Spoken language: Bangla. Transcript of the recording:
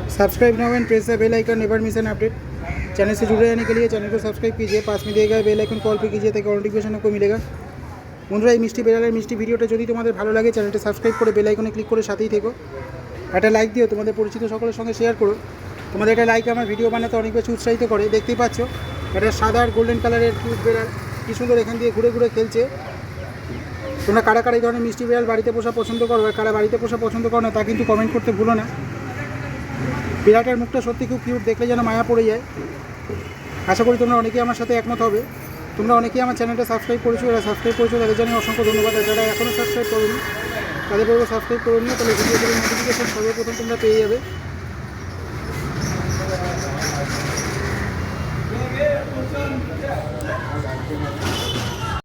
Subscribe now and press the bell icon, never miss an update. Channel से जुड़े रहने के लिए चैनल को सब्सक्राइब कीजिए, पास में दिए गए बेल आइकन कॉल पे कीजिए ताकि नोटिफिकेशन आपको मिलेगा। বন্ধুরা, এই মিষ্টি বেড়ালের মিষ্টি ভিডিওটা যদি তোমাদের ভালো লাগে চ্যানেলটা সাবস্ক্রাইব করে বেল আইকনে ক্লিক করে সাথেই থেকো। একটা লাইক দিও, তোমাদের পরিচিত সকলের সঙ্গে শেয়ার করো। তোমাদের একটা লাইক আমার ভিডিও বানাতে অনেক বেশি উৎসাহিত করে। দেখতেই পাচ্ছ এটা সাদা আর গোল্ডেন কালারের কিউট বেড়াল, কী সুন্দর এখান দিয়ে ঘুরে ঘুরে খেলছে। তোমরা কারা কারা এই ধরনের মিষ্টি বেড়াল বাড়িতে পোষা পছন্দ করো আর কারা বাড়িতে পোষা পছন্দ করো না তা কিন্তু কমেন্ট করতে ভুলো না। বিড়ালটার মুখটা সত্যি খুব কিউট, দেখলে যেন মায়া পড়ে যায়। আশা করি তোমরা অনেকেই আমার সাথে একমত হবে। তোমরা অনেকেই আমার চ্যানেলটা সাবস্ক্রাইব করেছো, যারা সাবস্ক্রাইব করেছো তাদের জানিয়ে অসংখ্য ধন্যবাদ। আর যারা এখনও সাবস্ক্রাইব করোনি তাদের বলবো সাবস্ক্রাইব করে নিও, তাহলে ভিডিওগুলোর নোটিফিকেশন সর্বপ্রথম তোমরা পেয়ে যাবে।